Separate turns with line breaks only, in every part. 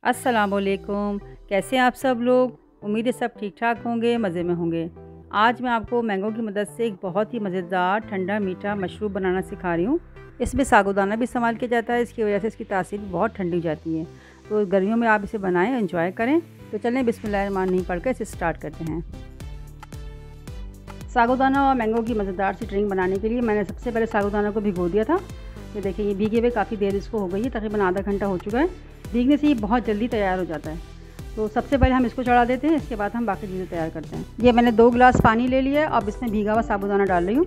अस्सलामुअलैकुम। कैसे हैं आप सब लोग? उम्मीद है सब ठीक ठाक होंगे, मज़े में होंगे। आज मैं आपको मैंगो की मदद से एक बहुत ही मज़ेदार ठंडा मीठा मशरूब बनाना सिखा रही हूँ। इसमें साबूदाना भी इस्तेमाल किया जाता है, इसकी वजह से इसकी तासीर बहुत ठंडी हो जाती है। तो गर्मियों में आप इसे बनाएं, एंजॉय करें। तो चलें बिस्मिल्लाहिर्रहमानिर्रहीम पढ़कर इसे स्टार्ट करते हैं। साबूदाना और मैंगो की मज़ेदार सी ड्रिंक बनाने के लिए मैंने सबसे पहले साबूदाना को भिगो दिया था। ये देखिए, ये भीगे हुए काफ़ी देर इसको हो गई है, तकरीबन आधा घंटा हो चुका है। भीगने से ये बहुत जल्दी तैयार हो जाता है। तो सबसे पहले हम इसको चढ़ा देते हैं, इसके बाद हम बाकी चीज़ें तैयार करते हैं। ये मैंने 2 गिलास पानी ले लिया है। अब इसमें भीगा हुआ साबूदाना डाल रही हूँ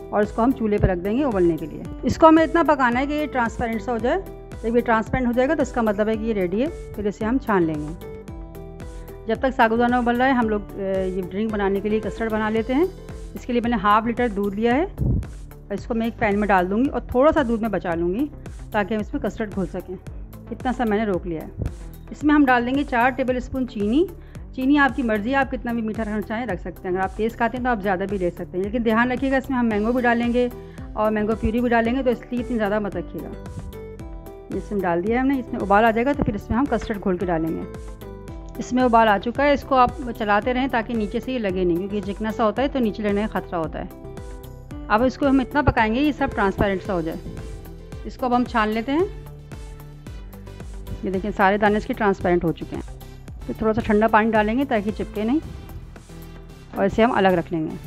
और इसको हम चूल्हे पर रख देंगे उबलने के लिए। इसको हमें इतना पकाना है कि ये ट्रांसपेरेंट सा हो जाए। जब ये ट्रांसपेरेंट हो जाएगा तो इसका मतलब है कि ये रेडी है। फिर इसे हम छान लेंगे। जब तक साबूदाना उबल रहा है हम लोग ये ड्रिंक बनाने के लिए कस्टर्ड बना लेते हैं। इसके लिए मैंने ½ लीटर दूध लिया है और इसको मैं एक पैन में डाल दूँगी और थोड़ा सा दूध में बचा लूँगी ताकि हम इसमें कस्टर्ड घोल सकें। इतना सा मैंने रोक लिया है। इसमें हम डाल देंगे 4 टेबल स्पून चीनी। चीनी आपकी मर्ज़ी है, आप कितना भी मीठा रखना चाहें रख सकते हैं। अगर आप तेज़ खाते हैं तो आप ज़्यादा भी ले सकते हैं, लेकिन ध्यान रखिएगा इसमें हम मैंगो भी डालेंगे और मैंगो प्यूरी भी डालेंगे, तो इसलिए इतनी ज़्यादा मत रखिएगा। इसमें डाल दिया है हमने। इसमें उबाल आ जाएगा तो फिर इसमें हम कस्टर्ड घोल के डालेंगे। इसमें उबाल आ चुका है। इसको आप चलाते रहें ताकि नीचे से ये लगे नहीं, क्योंकि चिकना सा होता है तो नीचे लगने का खतरा होता है। अब इसको हम इतना पकाएंगे ये सब ट्रांसपेरेंट सा हो जाए। इसको अब हम छान लेते हैं। ये देखिए, सारे दाने इसके ट्रांसपेरेंट हो चुके हैं। फिर थोड़ा सा ठंडा पानी डालेंगे ताकि चिपके नहीं और इसे हम अलग रख लेंगे।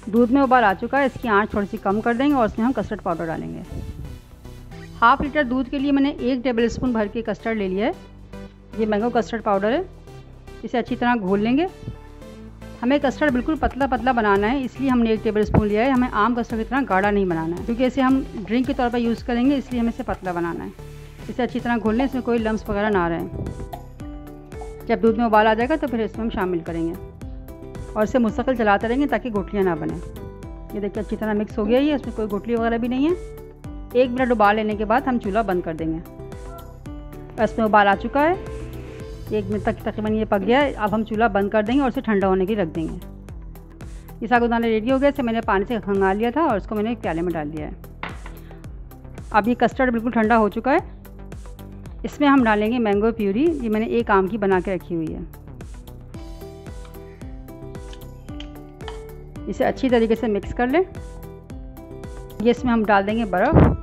दूध में उबाल आ चुका है। इसकी आंच थोड़ी सी कम कर देंगे और इसमें हम कस्टर्ड पाउडर डालेंगे। ½ लीटर दूध के लिए मैंने 1 टेबल स्पून भर के कस्टर्ड ले लिया है। ये मैंगो कस्टर्ड पाउडर है। इसे अच्छी तरह घोल लेंगे। हमें कस्टर्ड बिल्कुल पतला पतला बनाना है, इसलिए हमने 1 टेबल स्पून लिया है। हमें आम कस्टर्ड की तरह गाढ़ा नहीं बनाना है, क्योंकि इसे हम ड्रिंक के तौर पर यूज़ करेंगे, इसलिए हमें इसे पतला बनाना है। इसे अच्छी तरह घोल लें, इसमें कोई लम्स वगैरह ना रहे। जब दूध में उबाल आ जाएगा तो फिर इसमें हम शामिल करेंगे और इसे मुस्तकिल चलाते रहेंगे ताकि गुठलियाँ ना बने। ये देखिए, अच्छी तरह मिक्स हो गया है। इसमें कोई गुठली वगैरह भी नहीं है। 1 मिनट उबाल लेने के बाद हम चूल्हा बंद कर देंगे। इसमें उबाल आ चुका है। 1 मिनट तक तकरीबन ये पक गया है। अब हम चूल्हा बंद कर देंगे और इसे ठंडा होने के लिए रख देंगे। ये साबूदाना रेडी हो गया। इसे मैंने पानी से खंगाल लिया था और इसको मैंने एक प्याले में डाल दिया है। अब ये कस्टर्ड बिल्कुल ठंडा हो चुका है। इसमें हम डालेंगे मैंगो प्यूरी। ये मैंने 1 आम की बना के रखी हुई है। इसे अच्छी तरीके से मिक्स कर लें। ये इसमें हम डाल देंगे बर्फ़।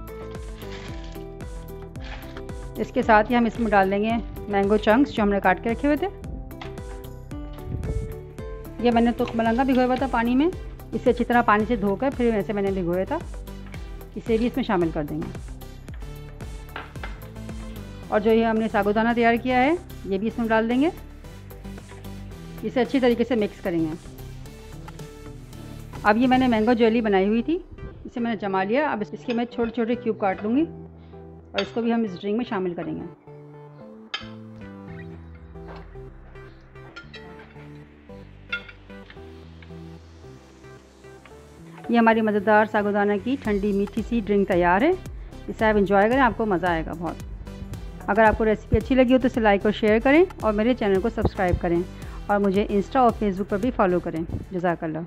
इसके साथ ही हम इसमें डाल देंगे मैंगो चंक्स जो हमने काट के रखे हुए थे। ये मैंने तो मलंगा भिगोया हुआ था पानी में। इसे अच्छी तरह पानी से धोकर फिर वैसे मैंने भिगोया था। इसे भी इसमें शामिल कर देंगे। और जो ये हमने साबूदाना तैयार किया है ये भी इसमें डाल देंगे। इसे अच्छी तरीके से मिक्स करेंगे। अब ये मैंने मैंगो जेली बनाई हुई थी, इसे मैंने जमा लिया। अब इसके मैं छोटे छोटे क्यूब काट लूँगी और इसको भी हम इस ड्रिंक में शामिल करेंगे। ये हमारी मज़ेदार साबूदाना की ठंडी मीठी सी ड्रिंक तैयार है। इसे आप इंजॉय करें, आपको मज़ा आएगा बहुत। अगर आपको रेसिपी अच्छी लगी हो तो इसे लाइक और शेयर करें और मेरे चैनल को सब्सक्राइब करें और मुझे इंस्टा और फेसबुक पर भी फॉलो करें। जज़ाकल्लाह।